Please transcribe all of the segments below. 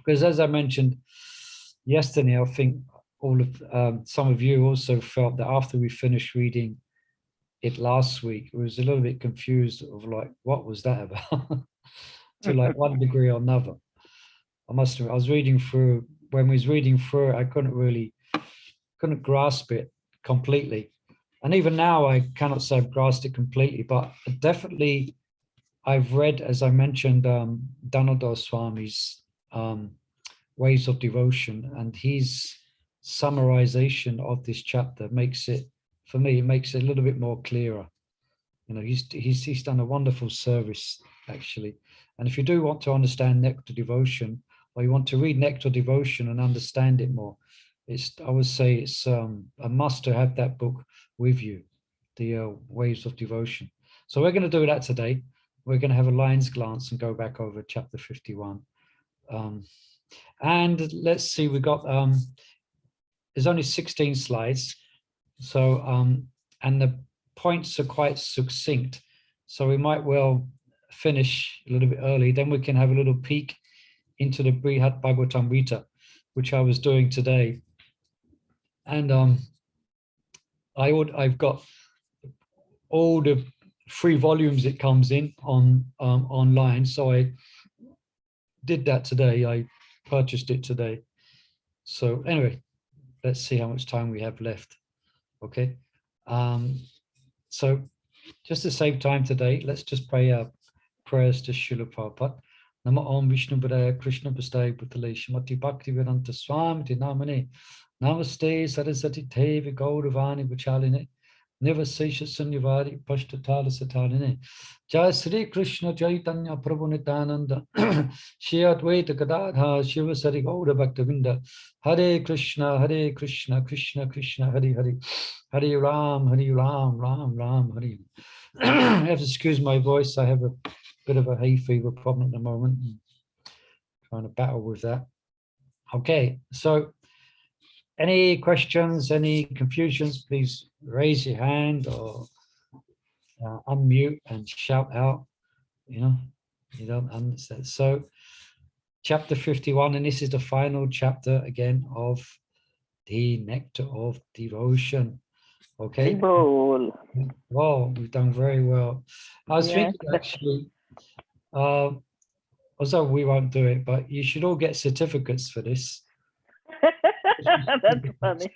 Because as I mentioned yesterday, I think all of some of you also felt that after we finished reading it last week, it was a little bit confused of like, what was that about? To like one degree or another. I must admit, I was reading through, when we was reading through it, I couldn't grasp it completely. And even now, I cannot say I've grasped it completely, but definitely I've read, as I mentioned, Dhanurdhara Swami's Ways of Devotion, and his summarization of this chapter makes it, for me, it makes it a little bit more clearer. You know, he's done a wonderful service, actually. And if you do want to understand Nectar Devotion, or you want to read Nectar Devotion and understand it more, I would say it's a must to have that book with you, the Ways of Devotion. So we're going to do that today. We're going to have a lion's glance and go back over chapter 51. And let's see, we got, there's only 16 slides. So, and the points are quite succinct. So we might well finish a little bit early. Then we can have a little peek into the Brihad Bhagatamrta, which I was doing today. And I've got all the 3 volumes it comes in on online. So I did that today. I purchased it today. So anyway, let's see how much time we have left. Okay. So just to save time today, let's just pray our prayers to Srila Prabhupada. Nama Om Vishnu Padaya Krishna Pastai Putale Shrimati Bhakti Vedanta Swami Namane Namaste Saraswati Devi Gauravani Vachaline Nivasesha Sunyavari Pashtatala Sataline Jai Sri Krishna Chaitanya Prabhu Nityananda Shri Advaita Gadadha Shiva Sari Gaura Bhaktavinda Hare Krishna Krishna Krishna Hare Hare Hare Ram Ram Ram Hare. I have to excuse my voice. I have a bit of a hay fever problem at the moment. I'm trying to battle with that. Okay, so any questions, any confusions, please raise your hand or unmute and shout out. You know, you don't understand. So chapter 51, and this is the final chapter again of the Nectar of Devotion. Okay. Well, we've done very well. I was thinking actually, although we won't do it, but you should all get certificates for this. That's funny.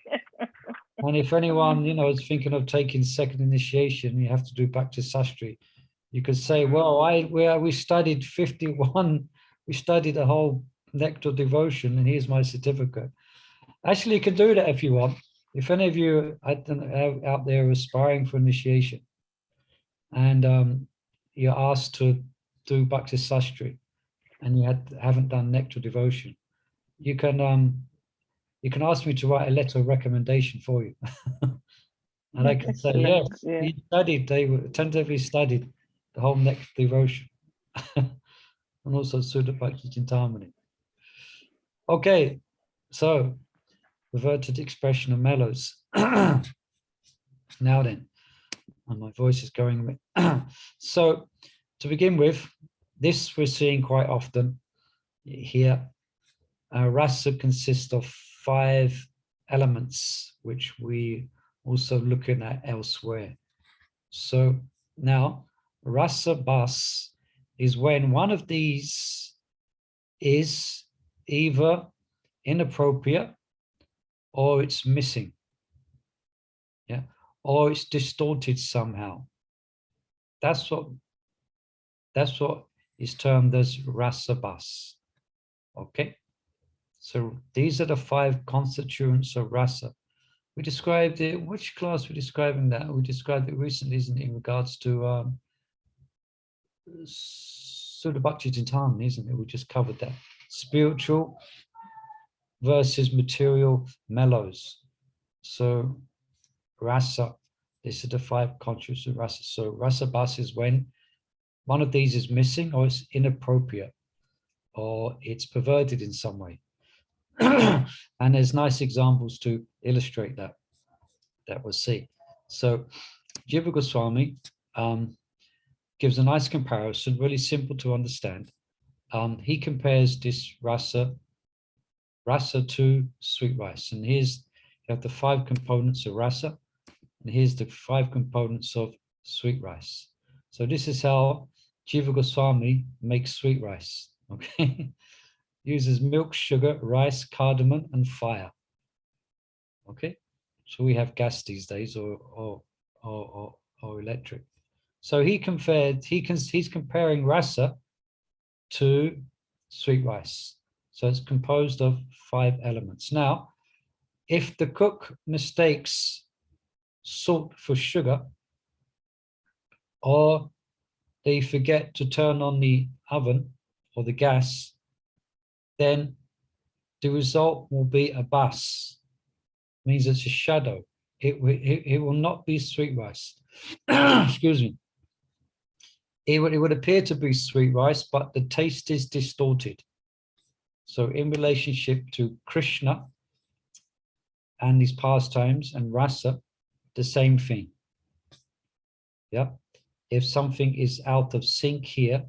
And if anyone, you know, is thinking of taking second initiation, you have to do Bhakti Sastri. You could say, well, we studied 51, we studied the whole Nectar Devotion, and here's my certificate. Actually, you can do that if you want. If any of you out there aspiring for initiation, and you're asked to do Bhakti Sastri, and you haven't done Nectar Devotion, you can ask me to write a letter of recommendation for you. And I can say, yes, they attentively studied the whole Nectar Devotion. And also Sudha Bhakti Chintamani. Okay, so reverted expression of mellows. Now then, and my voice is going a bit. So to begin with, this we're seeing quite often here. Rasa consists of 5 elements, which we also looking at elsewhere. So now Rasabasa is when one of these is either inappropriate or it's missing, yeah, or it's distorted somehow. That's what is termed as Rasabasa. Okay, so these are the 5 constituents of rasa. We described it. Which class we're describing that? We described it recently, isn't it, in regards to Sudha Bhakti Chintamani, isn't it? We just covered that. Spiritual versus material mellows. So rasa, this is the 5 constituents of rasa. So rasabasa is when one of these is missing or it's inappropriate or it's perverted in some way. And there's nice examples to illustrate that we'll see. So Jiva Goswami gives a nice comparison, really simple to understand. He compares this rasa rasa to sweet rice. And here's, you have the 5 components of rasa, and here's the 5 components of sweet rice. So this is how Jiva Goswami makes sweet rice, okay? Uses milk, sugar, rice, cardamom, and fire, okay? So we have gas these days, or electric. So he's comparing rasa to sweet rice. So it's composed of 5 elements. Now, if the cook mistakes salt for sugar, or they forget to turn on the oven or the gas, then the result will be a bas. Means it's a shadow. It will not be sweet rice. Excuse me. It would appear to be sweet rice, but the taste is distorted. So in relationship to Krishna and his pastimes and rasa, the same thing. Yeah. If something is out of sync here,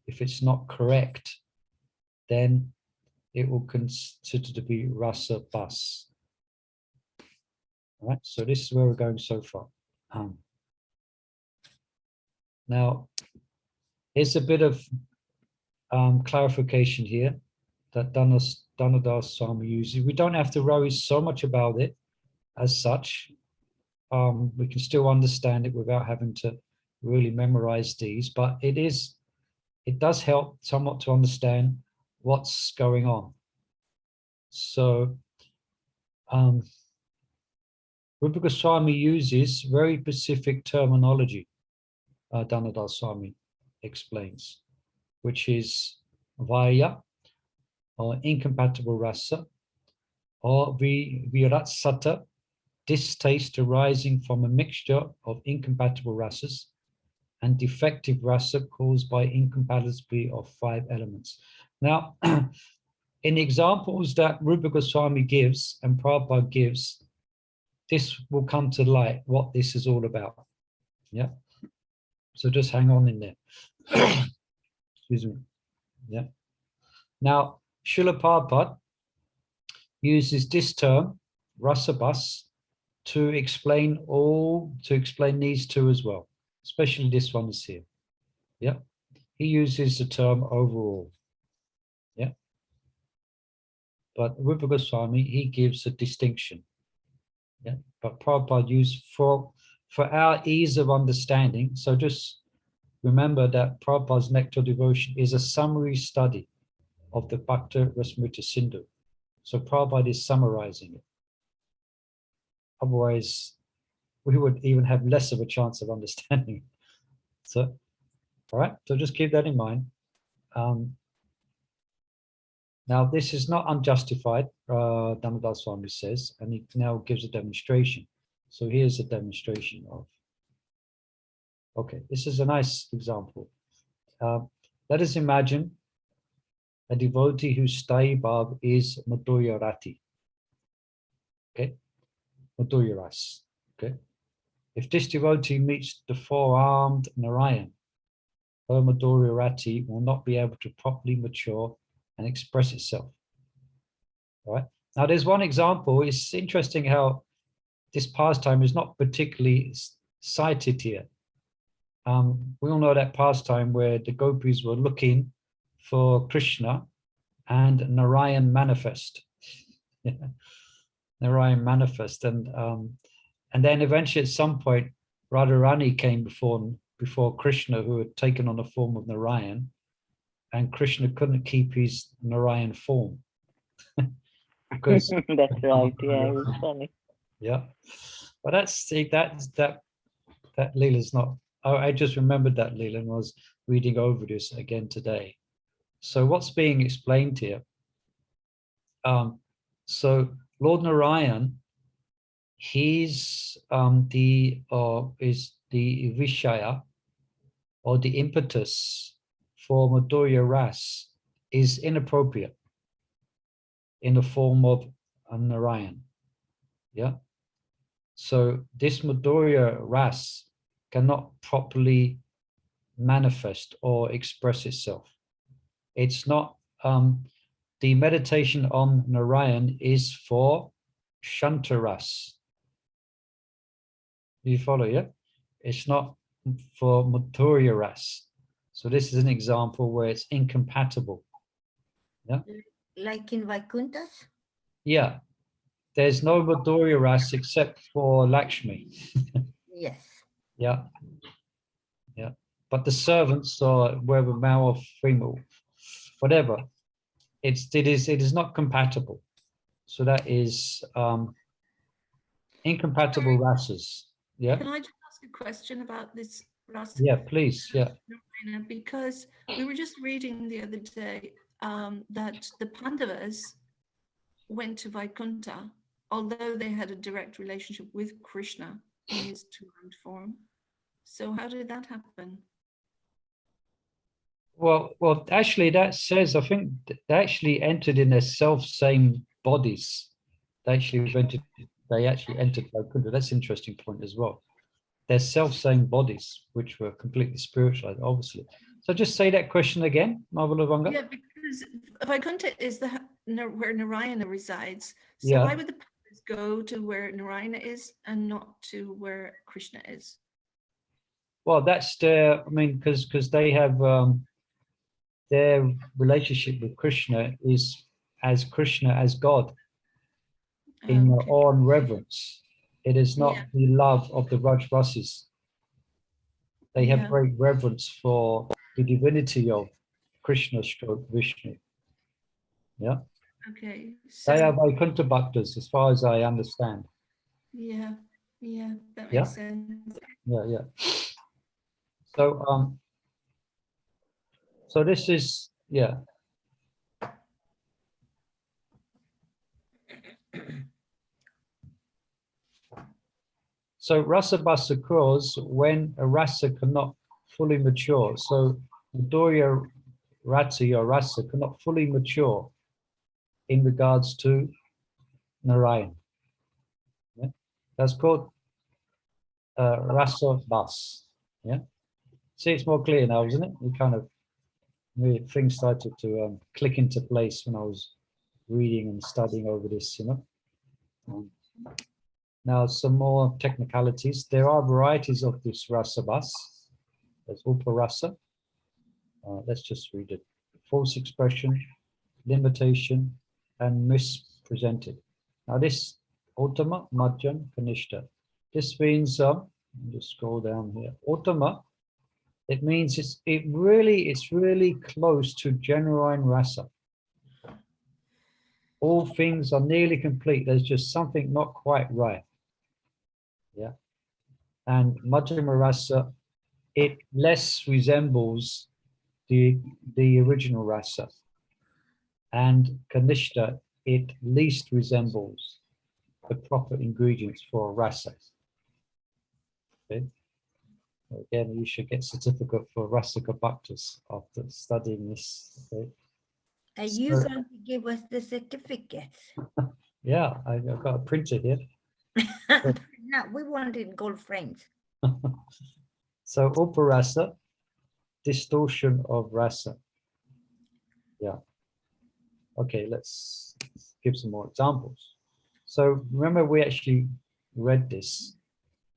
if it's not correct, then it will consider to be rasa bas. All right, so this is where we're going so far. Now, here's a bit of clarification here that Dhanurdhara Swami uses. We don't have to worry so much about it as such. We can still understand it without having to really memorize these, but it does help somewhat to understand what's going on. So Rupa Goswami uses very specific terminology, Dhanurdhara Swami explains, which is vaya, or incompatible rasa, or viratsata, distaste arising from a mixture of incompatible rasas, and defective rasa caused by incompatibility of 5 elements. Now, in examples that Rupa Goswami gives and Prabhupada gives, this will come to light what this is all about. Yeah. So just hang on in there. Excuse me. Yeah. Now, Srila Prabhupada uses this term, Rasabasa, to explain these 2 as well, especially this one is here. Yeah. He uses the term overall. Yeah. But Rupa Goswami, he gives a distinction. Yeah. But Prabhupada used for our ease of understanding. So just remember that Prabhupada's Nectar of Devotion is a summary study of the Bhakta Rasamrita Sindhu. So Prabhupada is summarizing it. Otherwise, we would even have less of a chance of understanding it. So, all right, so just keep that in mind. Now, this is not unjustified, Dhanurdhara Swami says, and he now gives a demonstration. So here's a demonstration of, okay, this is a nice example. Let us imagine a devotee whose sthayi bhav is Madhurya Rati. Okay, Madhurya Ras. Okay, if this devotee meets the 4-armed Narayan, her Madhurya Rati will not be able to properly mature and express itself. All right. Now, there's one example. It's interesting how this pastime is not particularly cited here. We all know that pastime where the gopis were looking for Krishna and Narayan manifest. Narayan manifest, and then eventually at some point Radharani came before Krishna, who had taken on the form of Narayan, and Krishna couldn't keep his Narayan form. Because that's right, yeah, it was funny. Yeah, but that Leela is not. I just remembered that Leela and was reading over this again today. So what's being explained here? So Lord Narayan, he's is the Vishaya, or the impetus for Madhurya Ras is inappropriate in the form of Narayan. Yeah. So this Madhurya Ras cannot properly manifest or express itself. It's not the meditation on Narayan is for Shantaras. You follow, yeah? It's not for Madhurya ras. So this is an example where it's incompatible. Yeah. Like in Vaikunthas? Yeah. There's no Madhurya ras except for Lakshmi. Yes. Yeah. Yeah. But the servants, or whether male or female, whatever, it is not compatible. So that is incompatible rasas. Yeah. Can I just ask a question about this rasa? Yeah, please. Yeah. Because we were just reading the other day that the Pandavas went to Vaikuntha, although they had a direct relationship with Krishna in his two-hand form. So how did that happen? Well, actually, that says, I think they actually entered in their self-same bodies. They actually entered Vaikuntha. That's an interesting point as well. Their self-same bodies, which were completely spiritualized, obviously. So just say that question again, Mahabalavanga. Yeah, because Vaikuntha is where Narayana resides. So Yeah. why would the Pandavas go to where Narayana is and not to where Krishna is? Well, that's their, I mean, because they have their relationship with Krishna is as Krishna as God in Okay. awe and reverence. It is not Yeah. the love of the Rajrasis. They have Yeah. great reverence for the divinity of Krishna stroke Vishnu. Yeah. Okay. They are So Vaikuntha Bhaktas, as far as I understand. yeah, that Yeah. makes sense. Yeah. So this is, yeah. So Rasabasa occurs when a rasa cannot fully mature. So Madhurya Rati or rasa cannot fully mature in regards to Narayan. Yeah? That's called Rasabas. Yeah. See, it's more clear now, isn't it? Things started to click into place when I was reading and studying over this, you know. Now, some more technicalities. There are varieties of this rasabas. There's uparasa. Let's just read it. False expression, limitation, and mispresented. Now, this Uttama, Madhyam, Kanishta. This means, just scroll down here. Uttama, it means it's really close to genuine rasa. All things are nearly complete. There's just something not quite right. Yeah. And Madhyama rasa, it less resembles the original rasa. And Kanishta, it least resembles the proper ingredients for rasa. Okay. Again, you should get certificate for Rasika Bhaktas after studying this. Okay. Are you going to give us the certificates? Yeah, I've got a printer here. No, we wanted gold frames. So uparasa, distortion of rasa. Yeah. Okay, let's give some more examples. So remember, we actually read this.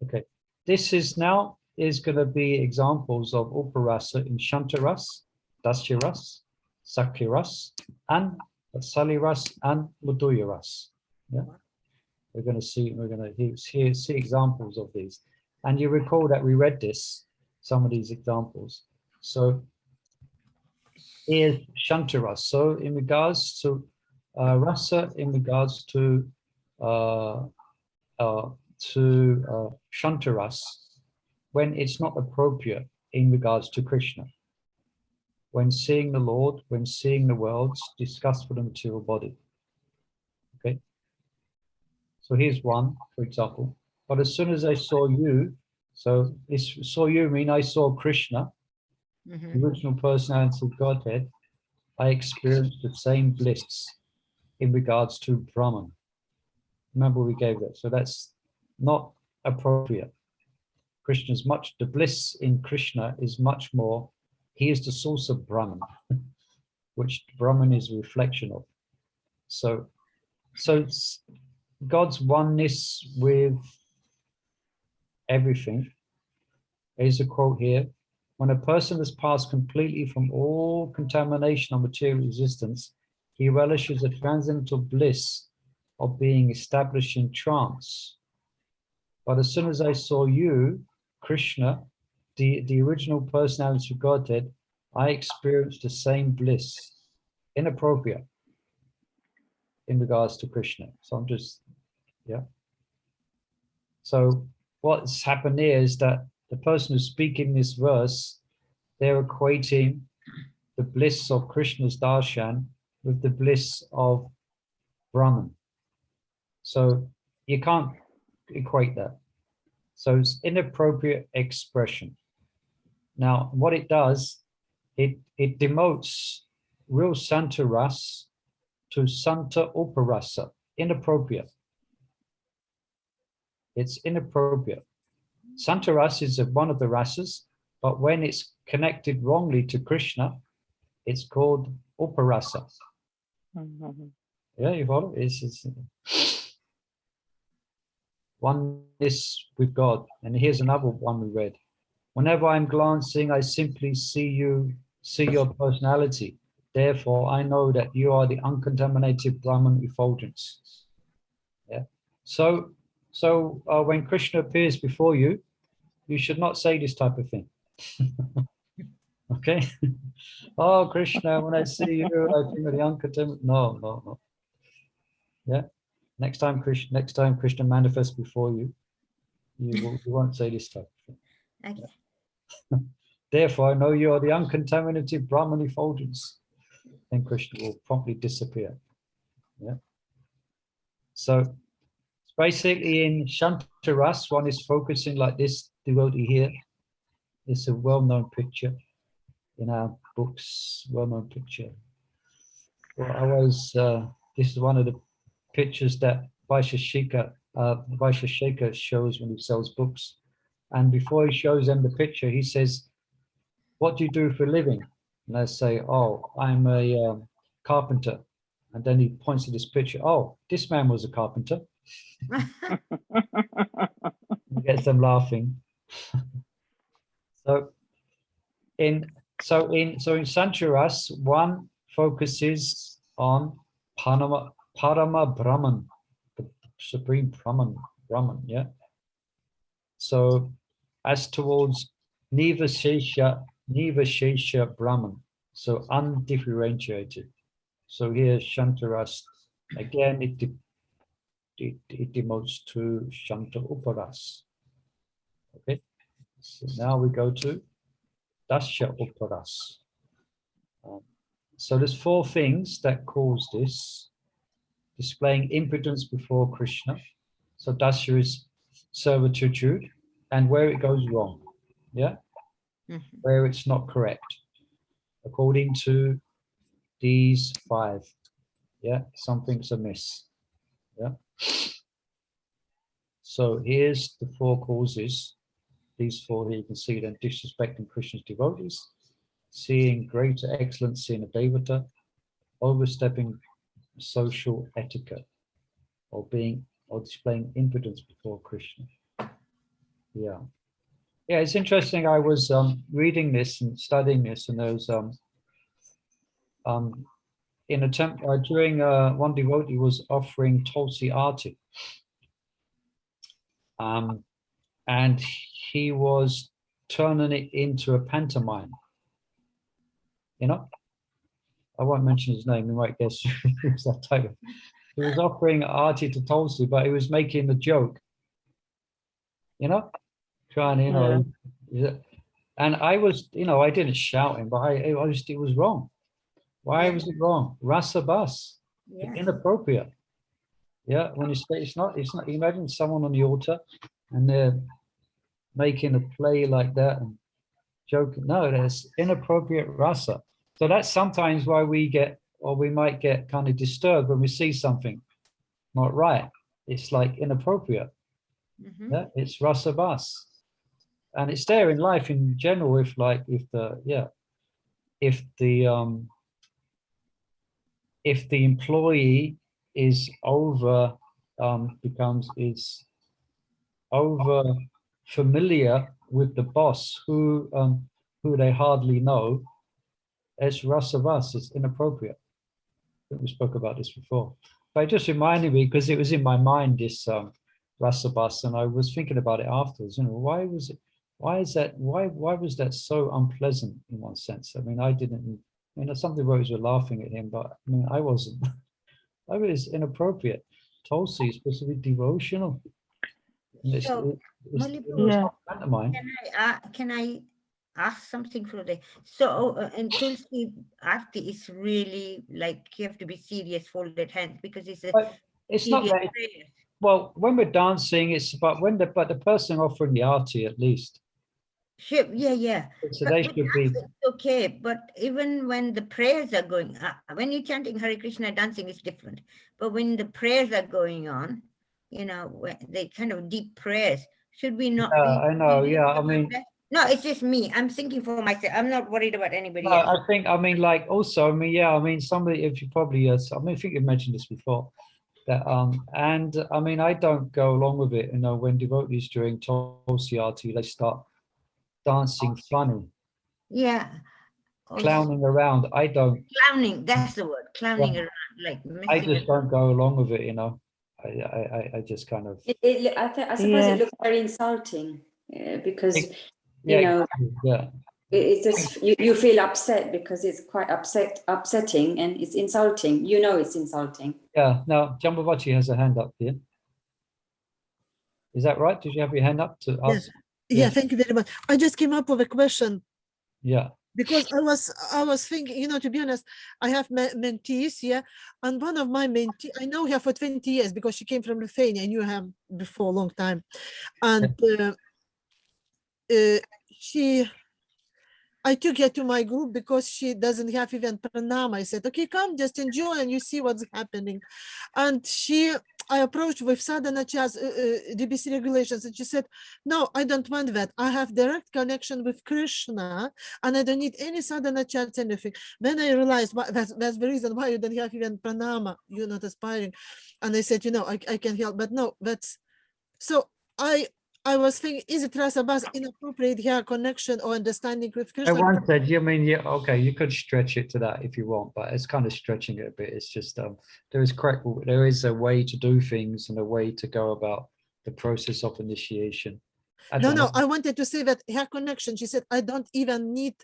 Okay, this is going to be examples of uparasa in Shantaras, Dasyaras, Sakyaras, and Saliras and Madhuryaras. Yeah, we're going to see examples of these. And you recall that we read some of these examples. So here's Shantaras. So in regards to rasa, in regards to Shantaras, when it's not appropriate in regards to Krishna. When seeing the Lord, when seeing the worlds, discussed for the material body. Okay. So here's one, for example. But as soon as I saw you, so this saw you mean I saw Krishna, the original personality of Godhead, I experienced the same bliss in regards to Brahman. Remember we gave that. So that's not appropriate. The bliss in Krishna is much more, he is the source of Brahman. which Brahman is a reflection of. So God's oneness with everything. Here's a quote here. When a person has passed completely from all contamination of material existence, he relishes a transcendental bliss of being established in trance. But as soon as I saw you, Krishna, the original personality of Godhead, I experienced the same bliss, inappropriate in regards to Krishna. So I'm just, yeah. So what's happened here is that the person who's speaking this verse, they're equating the bliss of Krishna's darshan with the bliss of Brahman. So you can't equate that. So it's inappropriate expression. Now, what it does, it demotes real Santa Ras to Santa Uparasa, inappropriate. It's inappropriate. Santa Ras is one of the rasas, but when it's connected wrongly to Krishna, it's called Uparasa. Yeah, you follow? It's oneness with God. And here's another one we read. Whenever I'm glancing, I simply see your personality. Therefore, I know that you are the uncontaminated Brahman effulgence. Yeah. So when Krishna appears before you, you should not say this type of thing. Okay? Oh, Krishna, when I see you, I think of the uncontaminated. No. Yeah. Next time Krishna manifests before you, you won't say this type of thing. Okay. Therefore, I know you are the uncontaminated Brahman effulgence. Then Krishna will promptly disappear. Yeah. So basically in Shantaras, one is focusing like this devotee here. It's a well-known picture in our books, well-known picture. Well, this is one of the pictures that Vaisheshika shows when he sells books. And before he shows them the picture, he says, what do you do for a living? And I say, oh, I'm a carpenter. And then he points to this picture. Oh, this man was a carpenter. He gets them laughing. So in Sancharas, one focuses on Parama Brahman, the supreme Brahman, yeah. So as towards Nivashesha Brahman, so undifferentiated. So here Shantaras, again it demotes to Shanta Uparas. Okay, so now we go to Dasya Uparas. So there's four things that cause this. Displaying impotence before Krishna. So Dasya is servitude, and where it goes wrong. Yeah? Where it's not correct. According to these five. Yeah, something's amiss. Yeah. So here's the four causes. These four here you can see them: disrespecting Krishna's devotees, seeing greater excellency in a devata, overstepping social etiquette, or displaying impotence before Krishna. Yeah. Yeah, it's interesting. I was reading this and studying this, and there was in a temple during one devotee was offering Tulsi Arti, and he was turning it into a pantomime. You know, I won't mention his name. You might guess who's that type of. He was offering Arti to Tulsi, but he was making a joke. You know, trying, and I was, I didn't shout him, but it was wrong. Why was it wrong? Rasabasa, inappropriate. Yeah, when it's not. Imagine someone on the altar, and they're making a play like that and joking. No, that's inappropriate rasa. So that's sometimes why we might get kind of disturbed when we see something not right. It's like inappropriate. Yeah, it's rasabasa. And it's there in life in general. If the if the employee is over familiar with the boss who they hardly know, it's Rasabasa, it's inappropriate. I think we spoke about this before. But it just reminded me, because it was in my mind, this Rasabasa, and I was thinking about it afterwards. Why was that so unpleasant in one sense? I mean, some of the devotees were laughing at him, but I mean, I wasn't. I was inappropriate. Tulsi is supposed to be devotional. And So, it's Yeah. not a friend of mine. can I ask something for the so and Tulsi Aarti is really like you have to be serious, folded hands, because it's a But it's not serious that. prayer. Well, when we're dancing, it's about the person offering the arti at least. Sure, yeah. So But they with should be. dance, it's okay, but even when the prayers are going, when you're chanting Hare Krishna, dancing is different. But when the prayers are going on, they kind of deep prayers, should we not be? I know. Yeah, I mean. No, it's just me. I'm thinking for myself. I'm not worried about anybody No, else. somebody, if you probably, I think you mentioned this before, that, and I mean, I don't go along with it, when devotees during Tulsi Arti, they start dancing funny, Yeah. Also, clowning around. I don't, clowning, that's the word. Clowning around, like I messing just don't go along with it, I just kind of. I suppose it looks very insulting because, Yeah. it's just, you feel upset because it's quite upsetting and it's insulting. It's insulting. Yeah. Now, Jambavati has a hand up here. Is that right? Did you have your hand up to ask? Yeah, thank you very much. I just came up with a question. Yeah. Because I was thinking, to be honest, I have mentees, and one of my mentees, I know her for 20 years because she came from Lithuania. I knew her before a long time, and I took her to my group because she doesn't have even pranama. I said, okay, come, just enjoy and you see what's happening. And I approached with sadhana charts, DBC regulations, and she said, no, I don't want that. I have direct connection with Krishna and I don't need any sadhana charts, anything. Then I realized that's the reason why you don't have even pranama. You're not aspiring. And I said, I can help, but no, that's, so I was thinking, is it Rasabasa inappropriate here connection or understanding with Krishna? I once said, okay, you could stretch it to that if you want, but it's kind of stretching it a bit. It's just there is a way to do things and a way to go about the process of initiation. No, I wanted to say that her connection, she said, I don't even need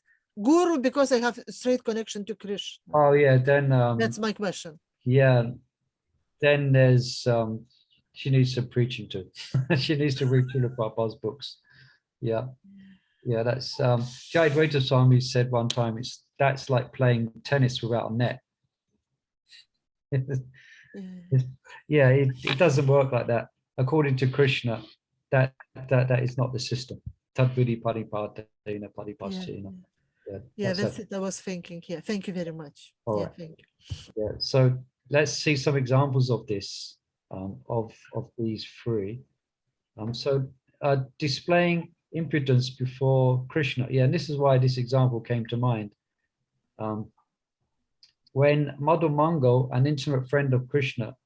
guru because I have straight connection to Krishna. Oh yeah, then that's my question. Yeah, then there's she needs some preaching too. She needs to read Srila Prabhupada's books. Yeah, that's H.H Dhanurdhara Swami said one time, that's like playing tennis without a net. Yeah, it doesn't work like that. According to Krishna, that is not the system. Tadvidi paripadena paripaschena. Yeah, that's it I was thinking here. Thank you very much. All right. Thank you. Yeah, so let's see some examples of this, of these three. So displaying impudence before Krishna. Yeah, and this is why this example came to mind. When Madhu Mangal, an intimate friend of Krishna,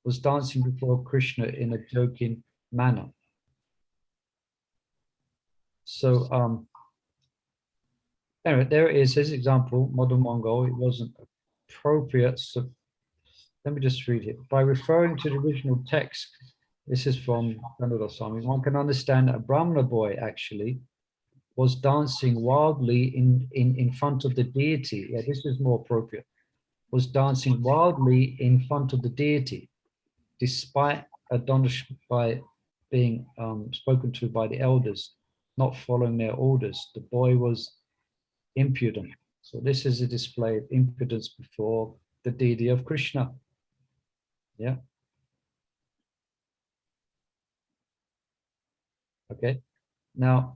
was dancing before Krishna in a joking manner. So anyway, there it is, his example, Madhu Mangal. It wasn't appropriate. So let me just read it. By referring to the original text, this is from Dhanurdhara Swami, one can understand that a Brahmana boy actually was dancing wildly in front of the deity. Yeah, this is more appropriate. Was dancing wildly in front of the deity, despite admonishment by being spoken to by the elders, not following their orders. The boy was impudent. So this is a display of impudence before the deity of Krishna. Yeah. Okay. Now,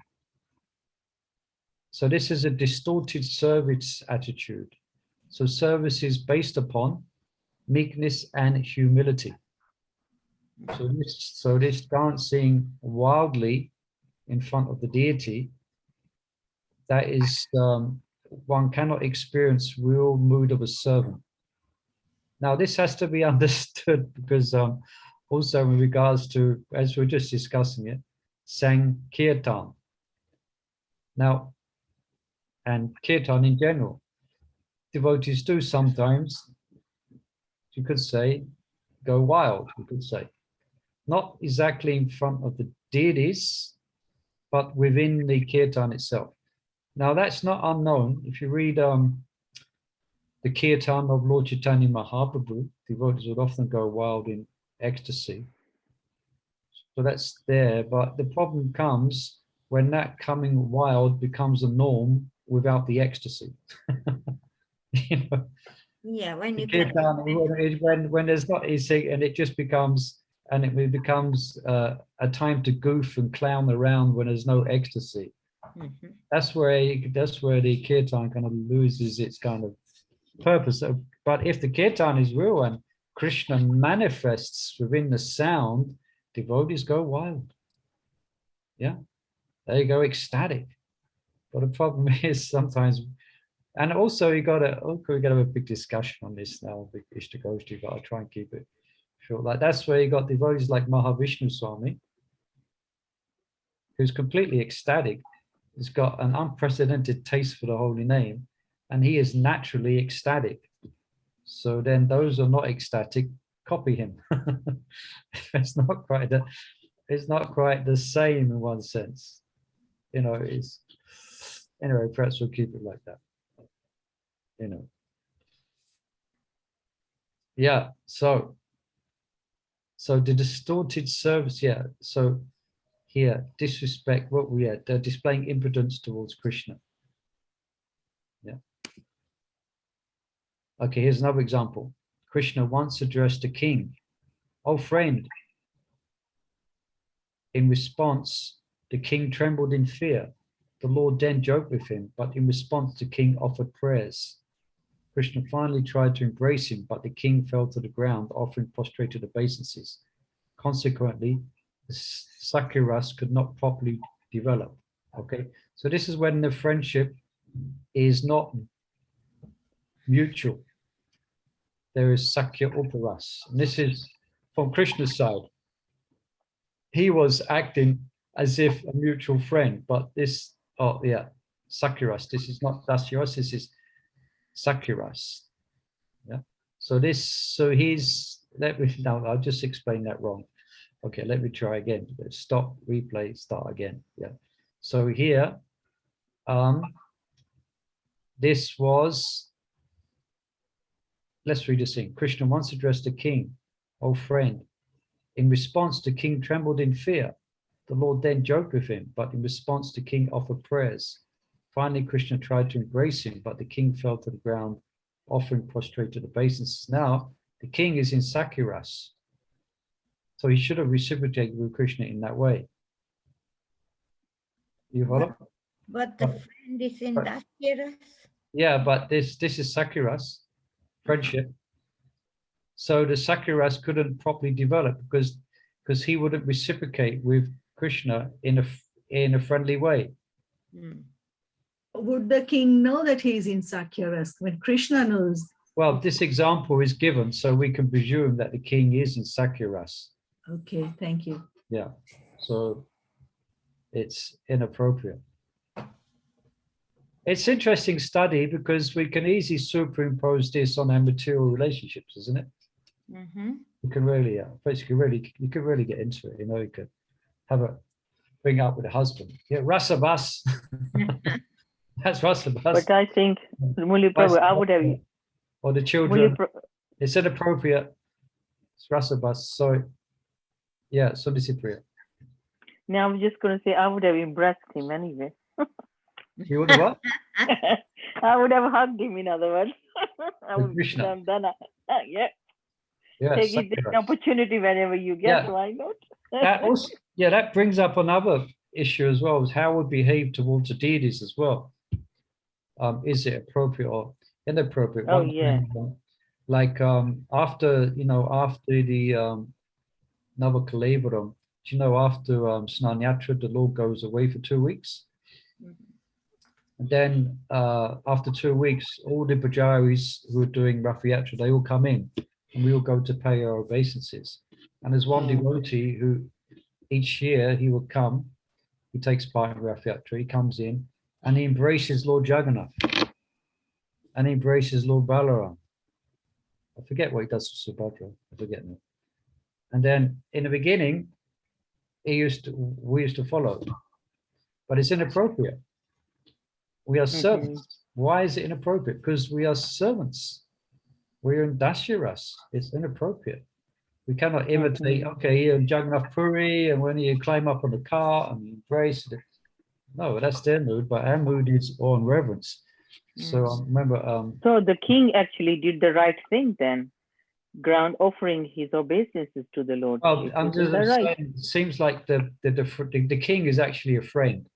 so this is a distorted service attitude. So service is based upon meekness and humility. So this dancing wildly in front of the deity, that is, one cannot experience real mood of a servant. Now this has to be understood because also in regards to, as we're just discussing it, Sankirtan. Now, and Kirtan in general, devotees do sometimes, you could say, go wild, you could say. Not exactly in front of the deities, but within the Kirtan itself. Now that's not unknown. If you read the Kirtan of Lord Chaitanya Mahaprabhu, devotees would often go wild in ecstasy. So that's there, but the problem comes when that coming wild becomes a norm without the ecstasy. You know, Yeah, when the you can. Kirtan, when there's not easy, and it just becomes, and it becomes a time to goof and clown around when there's no ecstasy. Mhm. That's where the Kirtan kind of loses its kind of purpose. But if the Kirtan is real and Krishna manifests within the sound, devotees go wild. Yeah, they go ecstatic. But the problem is sometimes, and also we got to have a big discussion on this now, big Ishtagoshti, but I'll try and keep it short. Like that's where you got devotees like Mahavishnu Swami, who's completely ecstatic. He's got an unprecedented taste for the holy name, and he is naturally ecstatic. So then those are not ecstatic, copy him. It's not quite the same in one sense. You know, it's anyway, perhaps we'll keep it like that. You know. Yeah, so the distorted service, yeah. So here, disrespect, what we had, they're displaying impotence towards Krishna. Yeah. Okay, here's another example. Krishna once addressed a king, "Oh friend." In response, the king trembled in fear. The Lord then joked with him, but in response, the king offered prayers. Krishna finally tried to embrace him, but the king fell to the ground, offering prostrated obeisances. Consequently, the Sakiras could not properly develop. Okay, so this is when the friendship is not mutual. There is Sakya Uparas. And this is from Krishna's side. He was acting as if a mutual friend, but this, oh yeah, Sakiras. This is not Dasyaras, this is Sakiras. Yeah. So he's, no, I'll just explain that wrong. Okay, let me try again. Stop, replay, start again. Yeah. So here, this was, let's read this in. Krishna once addressed the king, "Oh friend." In response, the king trembled in fear. The Lord then joked with him, but in response, the king offered prayers. Finally, Krishna tried to embrace him, but the king fell to the ground, offering prostrated obeisances. Now, the king is in Sakiras, so he should have reciprocated with Krishna in that way. You follow? But the friend is in Dasyaras. Yeah, but this is Sakiras, friendship. So the Sakiras couldn't properly develop because he wouldn't reciprocate with Krishna in a friendly way. Mm. Would the king know that he is in Sakyaras when Krishna knows? Well, this example is given so we can presume that the king is in Sakiras. Okay, thank you. Yeah, so it's inappropriate. It's interesting study because we can easily superimpose this on our material relationships, isn't it? Mm-hmm. You can really, you can really get into it. You know, you could bring up with a husband. Yeah, Rasabasa. That's Rasabasa. But I think, Muli Prabhu, I would have. Or the children. It's inappropriate. It's Rasabasa. So, yeah, so this is prayer. Now I'm just going to say I would have embraced him anyway. You would have what? I would have hugged him, in other words. I would Krishna. have done that. Yeah. Yeah, Take it an opportunity whenever you get, Yeah. why not? That also, yeah, that brings up another issue as well, is how we behave towards the deities as well. Is it appropriate or inappropriate? Oh, One yeah. thing, like after the Navakalevaram, after Snanyatra, the Lord goes away for 2 weeks. And then after 2 weeks, all the pujaris who are doing Rath Yatra, they all come in and we all go to pay our obeisances. And there's one devotee who each year he will come, he takes part in Rath Yatra, he comes in and he embraces Lord Jagannath and he embraces Lord Balaram. I forget what he does for Subhadra, I forget now. And then in the beginning, we used to follow, but it's inappropriate. We are servants. Why is it inappropriate? Because we are servants. We're in Dashiras. It's inappropriate. We cannot imitate, okay, you're in Jagannath Puri, and when you climb up on the car and you embrace it. No, that's their mood, but our mood is awe and reverence. So I remember. So the king actually did the right thing then, offering his obeisances to the Lord. Well, I'm just saying, it seems like the king is actually a friend.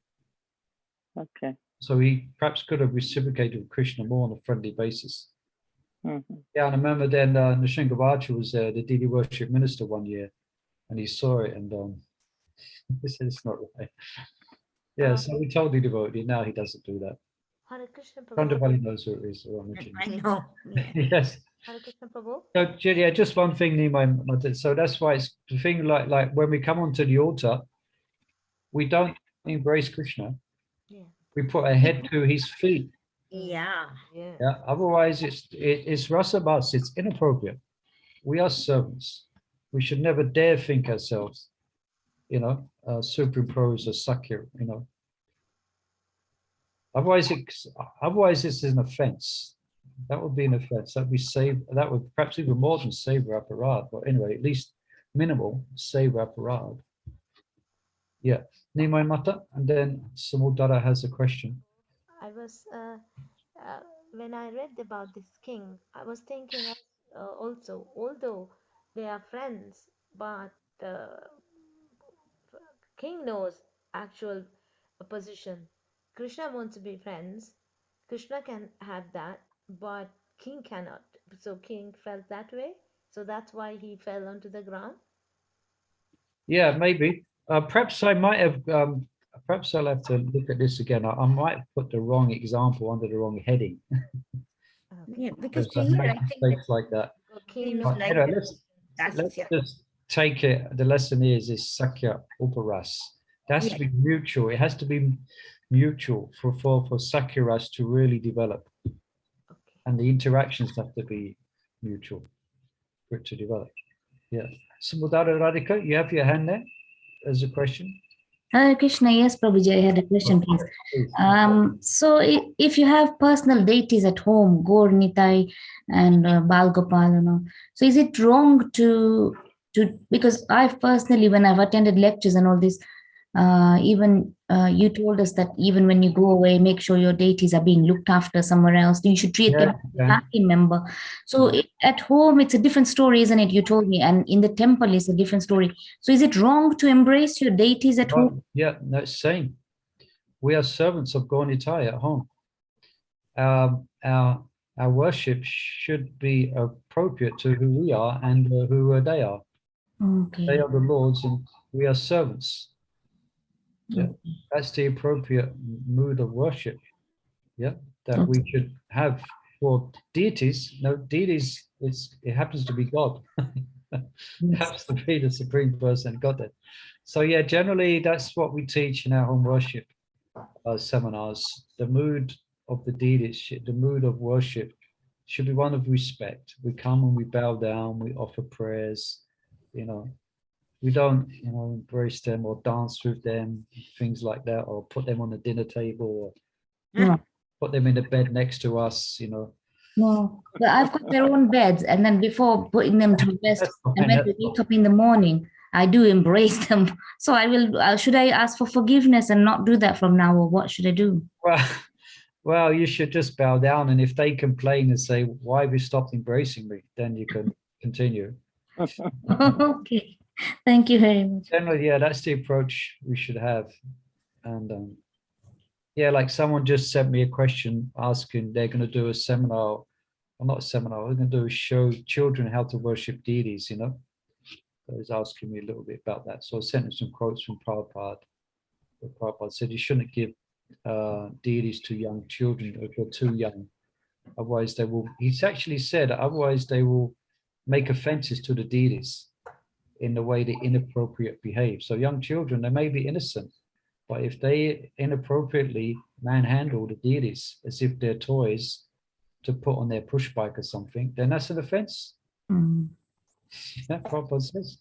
Okay. So he perhaps could have reciprocated with Krishna more on a friendly basis. Yeah, and I remember then Nrsimha was the Didi worship minister one year, and he saw it, and he said it's not right. Yeah, so we told the devotee. Now he doesn't do that. Hare Krishna Prabhu. Everybody knows who it is. I know. Yes. Hare Krishna Prabhu. So yeah, just one thing, Nima. So that's why it's the thing. Like when we come onto the altar, we don't embrace Krishna. Yeah. We put our head to his feet. Yeah. Yeah. Yeah. Otherwise, it's Rasabasa. It's inappropriate. We are servants. We should never dare think ourselves, superimpose or Sakya. Otherwise, this is an offense. That would be an offense. That would perhaps even more than Seva Aparad. But anyway, at least minimal Seva Aparad. Yeah. Nimai Mata, and then Samudara has a question. I was when I read about this king, I was thinking also, although they are friends, but the king knows actual position. Krishna wants to be friends. Krishna can have that, but king cannot. So king felt that way. So that's why he fell onto the ground. Yeah, maybe. Perhaps I might have. Perhaps I'll have to look at this again. I might have put the wrong example under the wrong heading. Yeah, because I here make I think mistakes like that. King But, knows. Let's just take it. The lesson is Sakya Uparas. It has to be mutual. It has to be mutual for Sakyaras to really develop. Okay. And the interactions have to be mutual for it to develop. Yeah. Samudara Radhika, you have your hand there as a question. Hare Krishna, yes, Prabhuji, I had a question, please. So if you have personal deities at home, Gaur, Nitai, and Bal Gopal, so is it wrong to because I've personally, when I've attended lectures and all this, even you told us that even when you go away, make sure your deities are being looked after somewhere else. You should treat them as a family member. So at home, it's a different story, isn't it? You told me, and in the temple, it's a different story. So is it wrong to embrace your deities at home? Yeah, no, it's same. We are servants of Gaur Nitai at home. Our worship should be appropriate to who we are and who they are. Okay. They are the Lords, and we are servants. Yeah, that's the appropriate mood of worship. Yeah, that we should have for deities. No, deities, it happens to be God. It happens to be the Supreme Person, God. So yeah, generally that's what we teach in our home worship seminars. The mood of the deities, the mood of worship should be one of respect. We come and we bow down, we offer prayers, we don't, embrace them or dance with them, things like that, or put them on the dinner table, or put them in the bed next to us, No, but I've got their own beds, and then before putting them to rest, and when they wake up in the morning, I do embrace them. So I will. Should I ask for forgiveness and not do that from now, or what should I do? Well, you should just bow down, and if they complain and say, "Why have you stopped embracing me?" then you can continue. Okay. Thank you very much. Generally, yeah, that's the approach we should have. And yeah, like someone just sent me a question asking they're going to do a seminar, or not a seminar, we're going to do a show children how to worship deities, So he's asking me a little bit about that. So I sent him some quotes from Prabhupada. Prabhupada said you shouldn't give deities to young children if they're too young. Otherwise, they will. He's actually said, otherwise they will make offenses to the deities in the way they inappropriate behave. So young children, they may be innocent, but if they inappropriately manhandle the deities as if they're toys to put on their push bike or something, then that's an offense. Mm. Yeah, Prabhupada says.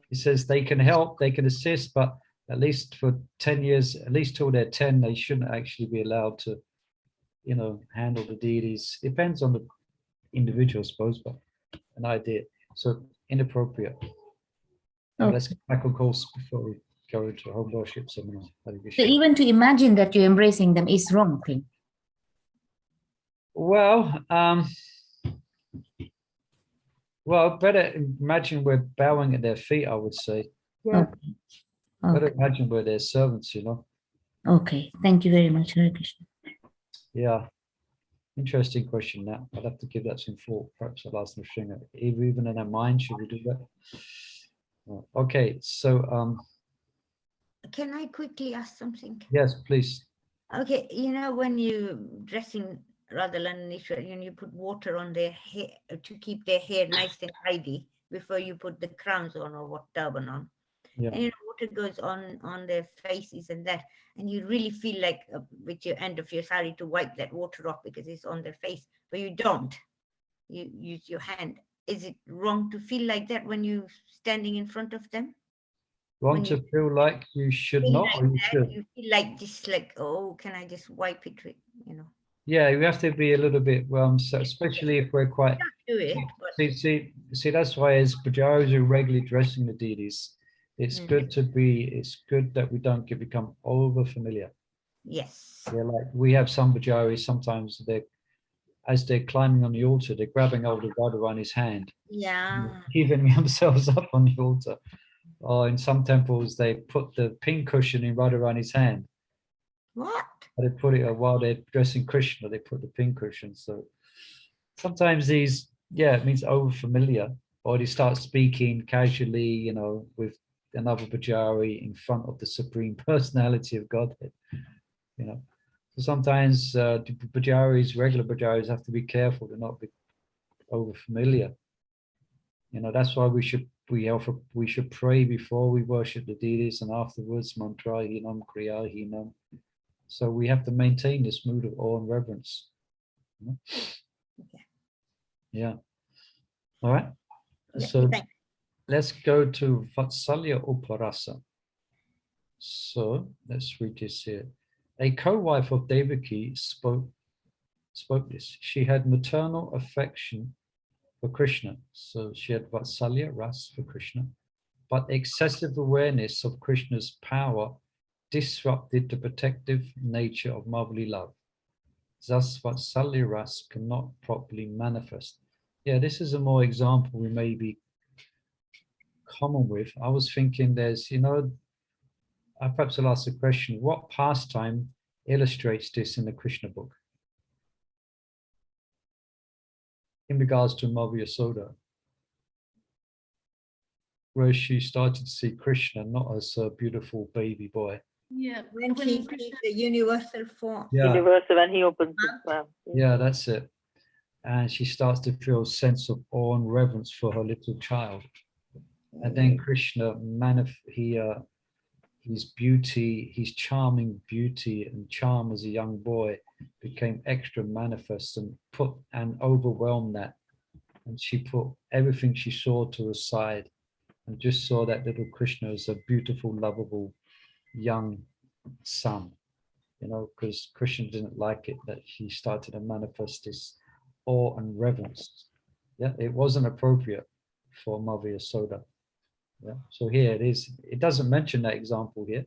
He says they can help, they can assist, but at least for 10 years, at least till they're 10, they shouldn't actually be allowed to, you know, handle the deities. Depends on the individual, I suppose, but an idea. So inappropriate. Now, let's get back on course before we go into a home worship seminar. So even to imagine that you're embracing them is wrong thing. Well, better imagine we're bowing at their feet, I would say. Well, better imagine we're their servants, you know. Okay, thank you very much, Hare Krishna. Yeah, interesting question. That I'd have to give that some thought. Perhaps I'll ask them even in our mind, should we do that? Okay, so Can I quickly ask something? yes, please. Okay, you know, when you dressing Radhalan and Ishwar, you put water on their hair to keep their hair nice and tidy before you put the crowns on or what turban on. Yeah. And water goes on their faces and that, and you really feel like with your end of your sari to wipe that water off because it's on their face, but you don't. You use your hand. Is it wrong to feel like that when you're standing in front of them? Wrong to feel like you should not, like or you should? You feel like just like, oh, can I just wipe it with, you know? Yeah, you have to be a little bit, so especially if we're quite, do it, but see, that's why as pujaris are regularly dressing the deities, it's good that we don't become over familiar. Yes. Yeah, like we have some pujaris, sometimes as they're climbing on the altar, they're grabbing hold of Radharani's hand. Yeah. Giving themselves up on the altar. Or in some temples, they put the pin cushion in Radharani's hand. What? They put it while they're dressing Krishna, they put the pin cushion. So sometimes it means over familiar, or they start speaking casually, you know, with another pujari in front of the Supreme Personality of Godhead, you know. So sometimes the pujaris, regular pujaris, have to be careful to not be over familiar. You know, that's why we should pray before we worship the deities and afterwards mantra hinam kriya hinam. So we have to maintain this mood of awe and reverence. You know? Okay. Yeah. All right. Yeah, So let's go to Vatsalya Uparasa. So let's read this here. A co-wife of Devaki spoke this. She had maternal affection for Krishna. So she had Vatsalya, Ras for Krishna. But excessive awareness of Krishna's power disrupted the protective nature of motherly love. Thus, Vatsalya Ras cannot properly manifest. Yeah, this is a more example we may be common with. I was thinking there's, you know, perhaps I'll ask the question, what pastime illustrates this in the Krishna book? In regards to Mother Yasoda, where she started to see Krishna not as a beautiful baby boy. Yeah, when he sees the universal form. Yeah. Universal, when he opens his mouth. Yeah, that's it. And she starts to feel a sense of awe and reverence for her little child. And then Krishna, his beauty, his charming beauty and charm as a young boy became extra manifest and overwhelmed that. And she put everything she saw to her side and just saw that little Krishna as a beautiful, lovable young son, you know, because Krishna didn't like it that she started to manifest this awe and reverence. Yeah, it wasn't appropriate for Mother Yasoda. Yeah, so here it is. It doesn't mention that example here,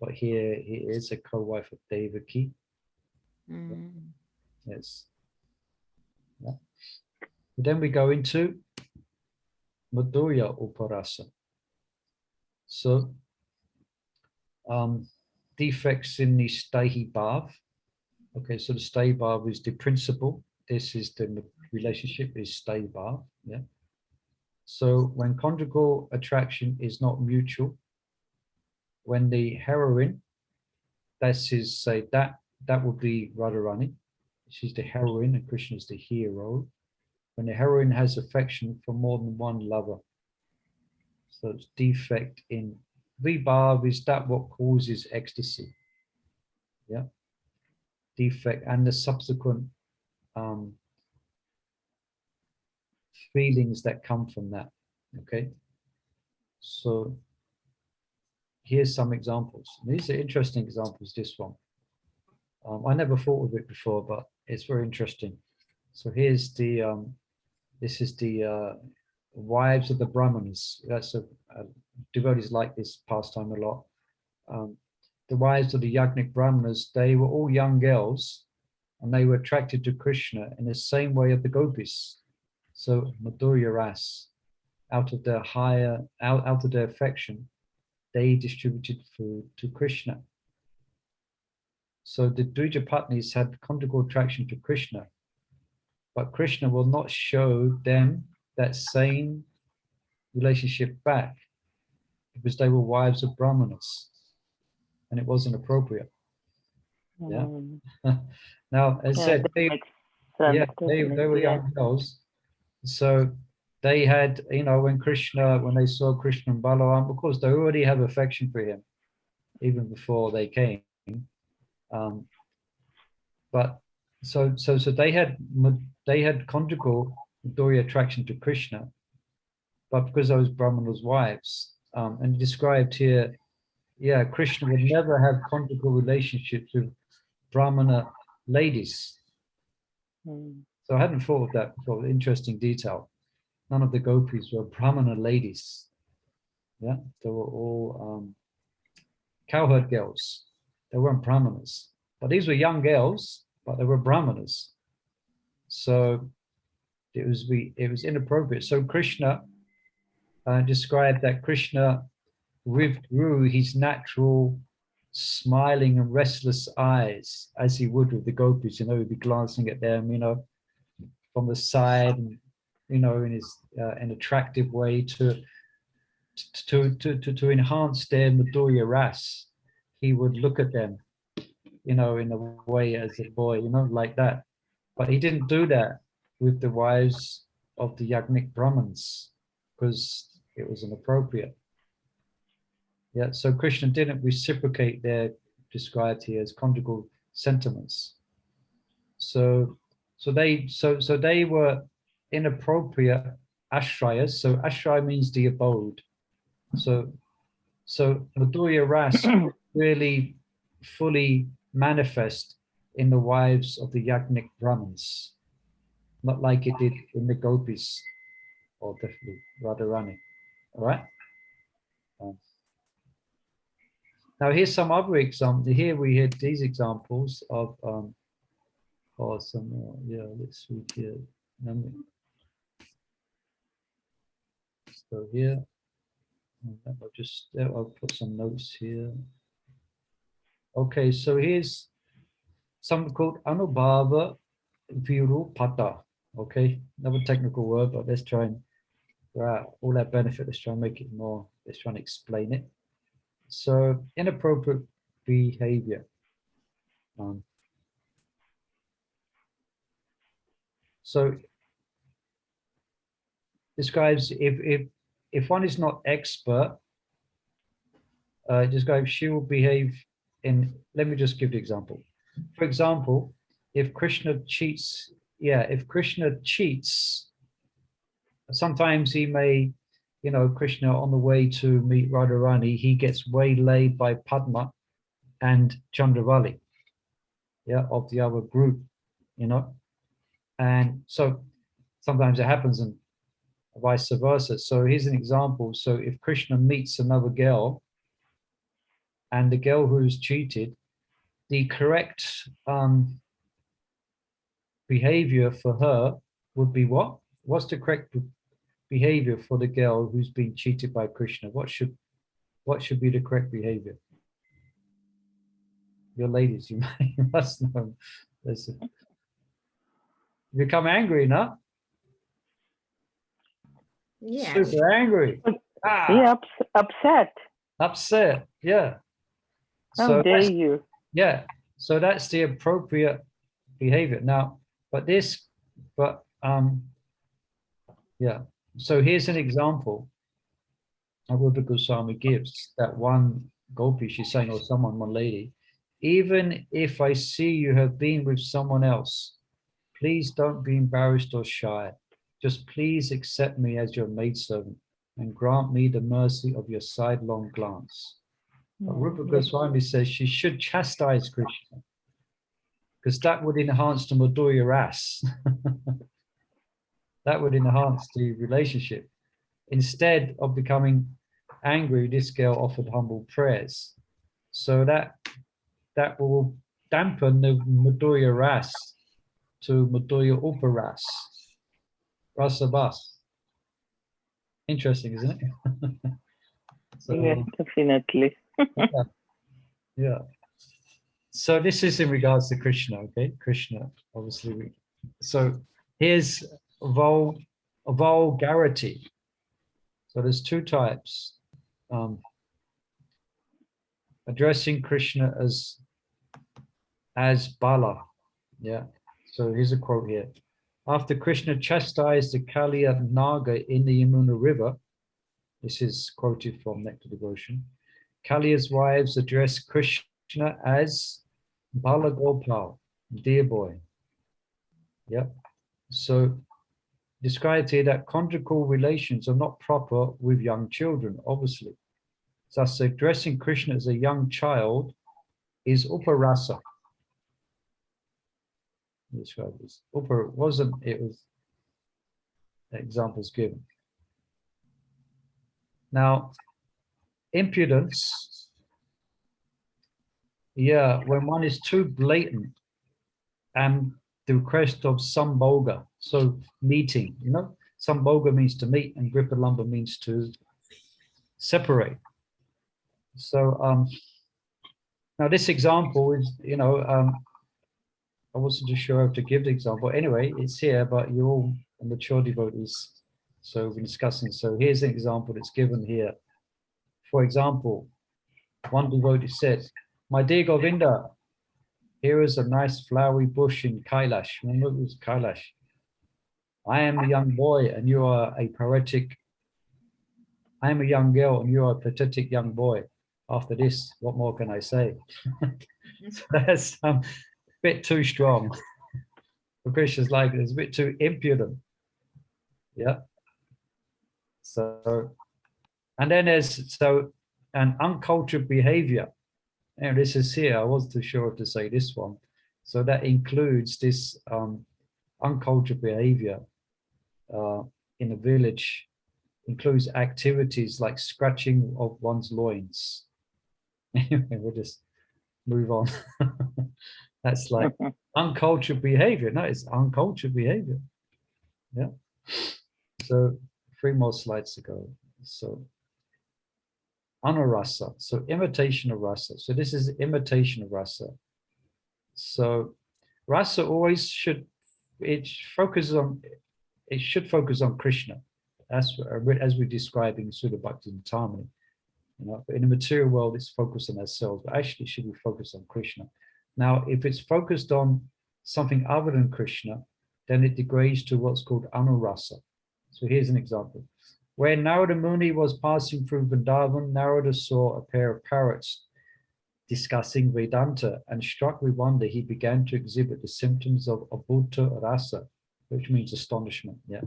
but here he is a co-wife of Devaki. Yes. Yeah. Then we go into Madhurya Uparasa. So defects in the Stahi Bhav. Okay, so the Stahi Bhav is the principle. This is the relationship is Stahi Bhav. Yeah. So when conjugal attraction is not mutual, when the heroine that's his say that would be Radharani. She's the heroine and Krishna is the hero. When the heroine has affection for more than one lover. So it's defect in vibhav is that what causes ecstasy. Yeah. Defect and the subsequent feelings that come from that. Okay. So here's some examples. These are interesting examples, this one. I never thought of it before, but it's very interesting. So here's the, this is the wives of the Brahmanas. That's devotees like this pastime a lot. The wives of the Yajnik Brahmanas, they were all young girls and they were attracted to Krishna in the same way of the gopis. So Madhurya Ras, out of their affection, they distributed food to Krishna. So the Dvija Patnis had conjugal attraction to Krishna, but Krishna will not show them that same relationship back because they were wives of Brahmanas and it wasn't appropriate. Yeah. Now, as I said, they were young girls. So they had, you know, when they saw Krishna and Balaram, of course, they already have affection for him, even before they came. But so they had conjugal Madhurya attraction to Krishna, but because those Brahmanas' wives, and described here, yeah, Krishna would never have conjugal relationships with Brahmana ladies. So I hadn't thought of that before. Interesting detail. None of the gopis were Brahmana ladies. Yeah, they were all cowherd girls. They weren't Brahmanas. But these were young girls, but they were Brahmanas. So it was inappropriate. So Krishna described that Krishna withdrew his natural smiling and restless eyes as he would with the gopis. You know, he'd be glancing at them, you know, from the side, and, you know, in his an attractive way to enhance their Madhurya Ras. He would look at them, you know, in a way as a boy, you know, like that. But he didn't do that with the wives of the Yajnik Brahmins because it was inappropriate. Yeah, so Krishna didn't reciprocate their, described here as conjugal sentiments. So they were inappropriate ashrayas. So ashraya means the abode. So Madhurya Ras really fully manifest in the wives of the Yajnik Brahmins, not like it did in the gopis, or definitely Radharani. All right. Now here's some other examples. Here we had these examples of some more. Yeah, let's read here. So here, I'll put some notes here. Okay, so here's something called Anubhava Virupata. Okay, another technical word, but let's try and, for all that benefit, let's try and make it more, let's try and explain it. So inappropriate behavior. So describes if one is not expert, describes she will behave in, let me just give the example. For example, if Krishna cheats, sometimes he may, you know, Krishna on the way to meet Radharani, he gets waylaid by Padma and Chandravali, yeah, of the other group, you know. And so sometimes it happens and vice versa. So here's an example. So if Krishna meets another girl and the girl who's cheated, the correct behavior for her would be what? What's the correct behavior for the girl who's been cheated by Krishna? What should be the correct behavior? Your ladies, you must know. Listen. Become angry, no? Yeah. Super angry. Yeah, upset. Upset, yeah. How So dare you? Yeah, so that's the appropriate behavior. Now, yeah. So here's an example Rupa Goswami gives, that one gopi, she's saying, or someone, one lady, even if I see you have been with someone else, please don't be embarrassed or shy. Just please accept me as your maidservant and grant me the mercy of your sidelong glance. But Rupa Goswami says she should chastise Krishna, because that would enhance the Madhurya Ras. That would enhance the relationship. Instead of becoming angry, this girl offered humble prayers. So that will dampen the Madhurya Ras to Madhurya Uparas, Rasabasa. Interesting, isn't it? So, Yes, definitely. yeah. So this is in regards to Krishna, okay? Krishna, obviously. So here's vulgarity. So there's two types. Addressing Krishna as Bala. Yeah. So here's a quote here. After Krishna chastised the Kaliya Naga in the Yamuna River, this is quoted from Nectar of Devotion, Kaliya's wives addressed Krishna as Bala Gopal, dear boy. Yep. So described here that conjugal relations are not proper with young children, obviously. Thus, addressing Krishna as a young child is uparasa. Describe this. Upar wasn't, it was examples given. Now, impudence, yeah, when one is too blatant and the request of sambhoga, so meeting, you know, sambhoga means to meet and gripalamba means to separate. So now this example is, you know, I wasn't too sure how to give the example. Anyway, it's here, but you're all mature devotees, so we're discussing. So here's an example that's given here. For example, one devotee said, my dear Govinda, here is a nice flowery bush in Kailash. Remember, it was Kailash. I am a young boy and you are a pathetic. I am a young girl and you are a pathetic young boy. After this, what more can I say? So that's a bit too strong. For Krishna's like, it's a bit too impudent. Yeah. So, and then there's, so, an uncultured behavior. And this is here, I wasn't too sure to say this one. So that includes this uncultured behavior in a village, includes activities like scratching of one's loins. Anyway, we'll just move on. That's like uncultured behavior. No, it's uncultured behavior. Yeah. So 3 more slides to go. So anurasa, so imitation of rasa. So this is imitation of rasa. So rasa always should, it should focus on Krishna, as we're describing Sudha Bhakti Tamani. You know, in the material world, it's focused on ourselves, but actually should be focused on Krishna. Now, if it's focused on something other than Krishna, then it degrades to what's called anurasa. So here's an example. When Narada Muni was passing through Vrindavan, Narada saw a pair of parrots discussing Vedanta, and struck with wonder, he began to exhibit the symptoms of abhuta rasa, which means astonishment. Yeah.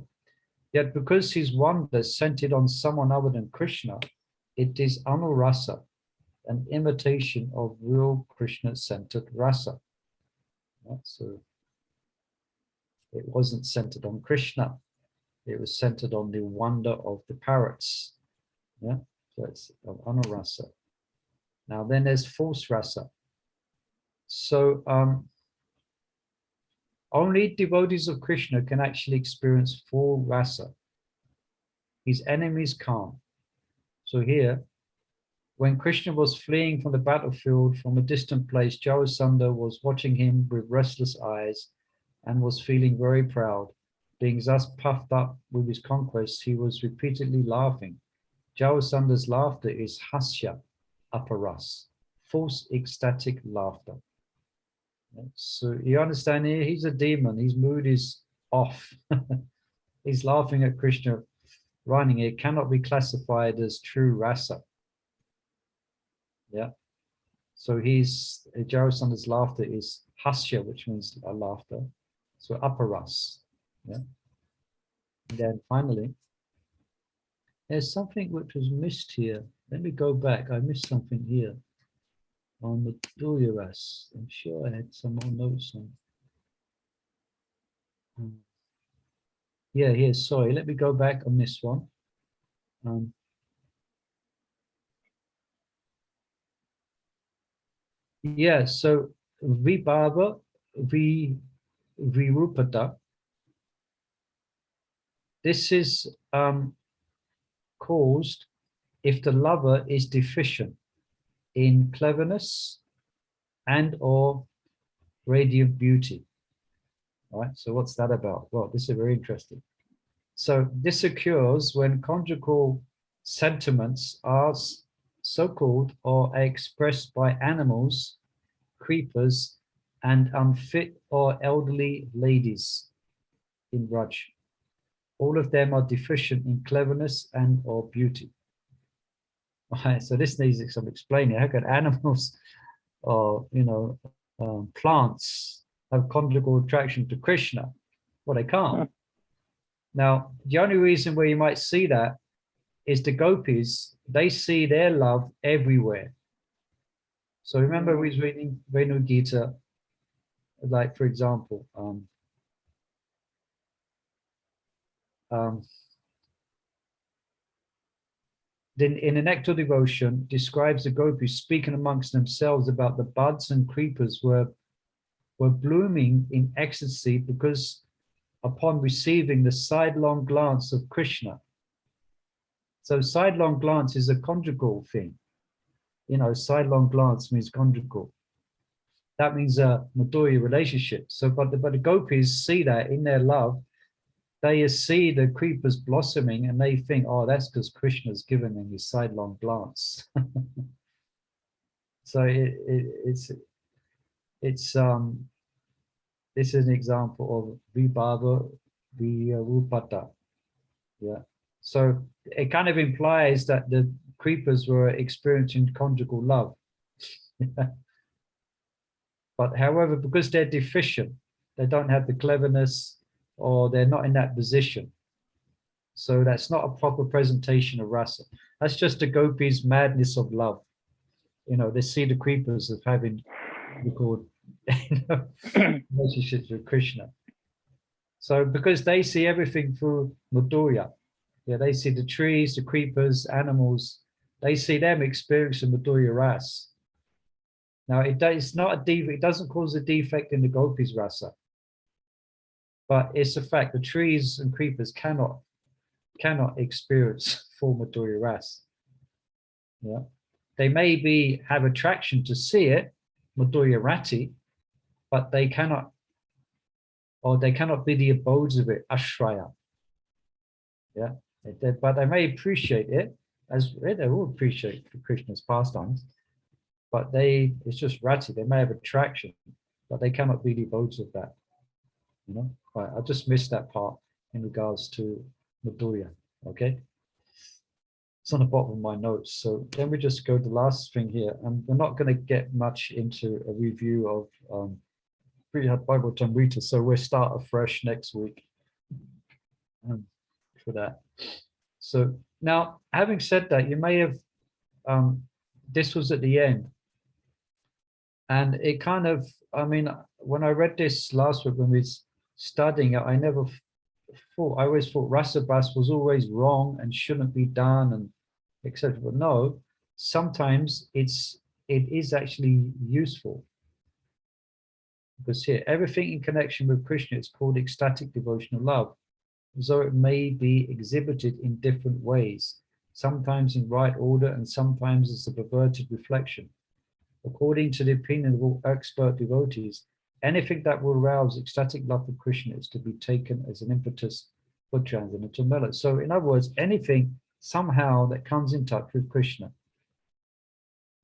Yet because his wonder centered on someone other than Krishna, it is anurasa, an imitation of real Krishna-centered rasa. Yeah, so it wasn't centered on Krishna. It was centered on the wonder of the parrots. Yeah, so it's anurasa. Now then there's false rasa. So only devotees of Krishna can actually experience full rasa. His enemies can't. So here, when Krishna was fleeing from the battlefield from a distant place, Jarasandha was watching him with restless eyes and was feeling very proud. Being thus puffed up with his conquests, he was repeatedly laughing. Jarasandha's laughter is hasya, aparas. false ecstatic laughter. So you understand here, he's a demon, his mood is off. He's laughing at Krishna running. It cannot be classified as true rasa. Yeah. So he's Jarasandha's laughter is hasya, which means laughter. So aparas. Yeah. And then finally, there's something which was missed here. Let me go back. I missed something here on the Dulyaras. I'm sure I had some more notes on. Yeah, here. Sorry. Let me go back on this one. Yeah. So vibhava, virupata. This is caused if the lover is deficient in cleverness and or radiant beauty. All right, so what's that about? Well, this is very interesting. So this occurs when conjugal sentiments are so-called or are expressed by animals, creepers, and unfit or elderly ladies in Raj. All of them are deficient in cleverness and or beauty. All right, so this needs some explaining. How can animals or plants have conjugal attraction to Krishna? Well, they can't. Now, the only reason where you might see that is the gopis, they see their love everywhere. So remember we was reading Venu Gita, like for example, then in the Nectar of Devotion describes the gopis speaking amongst themselves about the buds and creepers were blooming in ecstasy because upon receiving the sidelong glance of Krishna. So sidelong glance is a conjugal thing. Sidelong glance means conjugal. That means a Madhurya relationship. So, but the gopis see that in their love, they see the creepers blossoming and they think, oh, that's because Krishna's given them his sidelong glance. So this is an example of vibhava virupata. Yeah. So it kind of implies that the creepers were experiencing conjugal love. But however, because they're deficient, they don't have the cleverness or they're not in that position. So that's not a proper presentation of rasa. That's just the gopis' madness of love. They see the creepers as having recorded relationships with Krishna. So because they see everything through Madhurya, yeah, they see the trees, the creepers, animals, they see them experiencing Madhurya ras. Now it's not a defect, it doesn't cause a defect in the gopis rasa, but it's a fact the trees and creepers cannot experience full Madhurya ras. Yeah, they may have attraction to see it, Madhurya rati, but they cannot be the abodes of it, ashraya. Yeah, but they may appreciate it, as they will appreciate Krishna's pastimes, but it's just rati. They may have attraction, but they cannot be the abodes of that. Right, I just missed that part in regards to Madhurya. Okay, it's on the bottom of my notes. So then we just go to the last thing here, and we're not going to get much into a review of Sri Brhad Bhagatamrta, so we'll start afresh next week for that. So now, having said that, you may have this was at the end, and it kind of, when I read this last week when we were studying it, I always thought Rasabasa was always wrong and shouldn't be done and etc. But no, sometimes it is actually useful. Because here, everything in connection with Krishna is called ecstatic devotional love, so it may be exhibited in different ways, sometimes in right order and sometimes as a perverted reflection. According to the opinion of all expert devotees, anything that will arouse ecstatic love for Krishna is to be taken as an impetus for transcendental melody. So in other words, anything somehow that comes in touch with Krishna,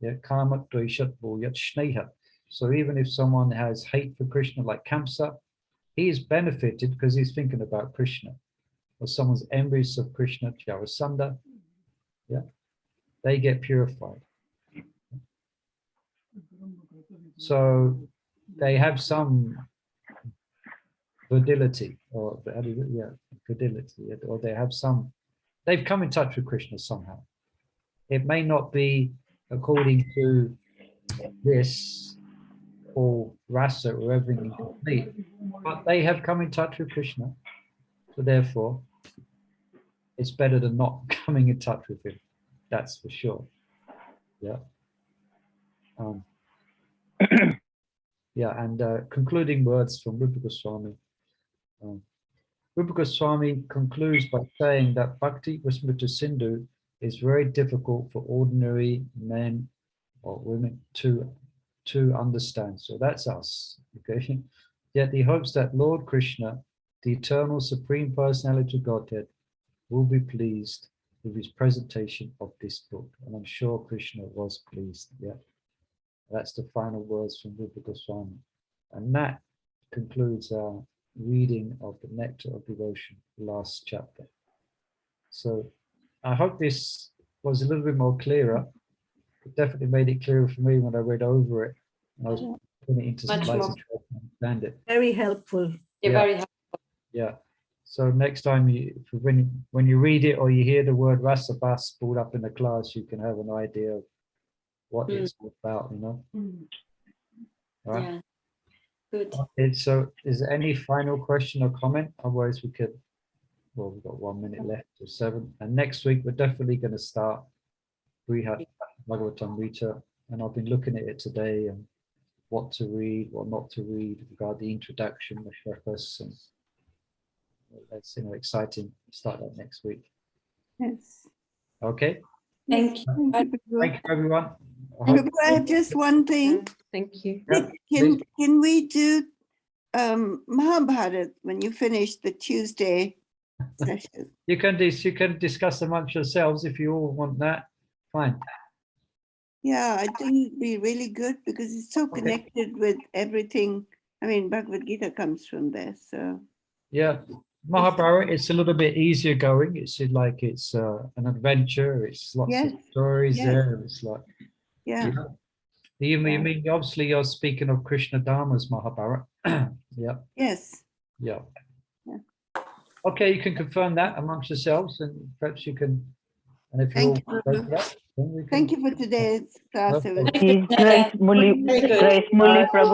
Yeah, karma dveshatvo yat shneha. So even if someone has hate for Krishna, like Kamsa, he is benefited because he's thinking about Krishna. Or someone's envious of Krishna, Jarasandha, yeah, they get purified. So they have some fidelity, or fidelity, or they have some, they've come in touch with Krishna somehow. It may not be according to this or rasa or everything complete, but they have come in touch with Krishna. So therefore, it's better than not coming in touch with him. That's for sure. Yeah. Yeah, and concluding words from Rupa Goswami. Rupa Goswami concludes by saying that Bhakti Vismrita Sindhu is very difficult for ordinary men or women to understand. So that's us. Okay. Yet he hopes that Lord Krishna, the eternal Supreme Personality of Godhead, will be pleased with his presentation of this book. And I'm sure Krishna was pleased. Yeah. That's the final words from Rupa Goswami. And that concludes our reading of the Nectar of Devotion, last chapter. So I hope this was a little bit more clearer. It definitely made it clearer for me when I read over it. And I was putting it into some place to try to understand it. Very helpful. You're very helpful. Yeah. So next time when you read it or you hear the word Rasabasa brought up in the class, you can have an idea of what it's all about, you know. All right. Yeah. Good. Okay, so is there any final question or comment? Otherwise we could, well, we've got 1 minute left to 7. And next week we're definitely going to start Brihad Bhagatamrta. And I've been looking at it today and what to read, what not to read, regarding the introduction, the preface, and that's exciting. Start that next week. Yes. Okay. Thank you. Thank you. Thank you, everyone. I have just one thing. Thank you. Yeah, Can we do Mahabharata when you finish the Tuesday session? you can discuss amongst yourselves if you all want that. Fine. Yeah, I think it'd be really good because it's so connected with everything. I mean, Bhagavad Gita comes from there, so. Yeah, Mahabharata, it's a little bit easier going. It's like it's an adventure. It's lots of stories there. It's like, Yeah. You mean obviously you're speaking of Krishna Dharma's Mahabharata. Yeah. Yes. Yeah. Yeah. Okay, you can confirm that amongst yourselves, and perhaps you can. And if Thank you you. Thank you for today's class. No problem. His Grace Muli Very good. Prabhu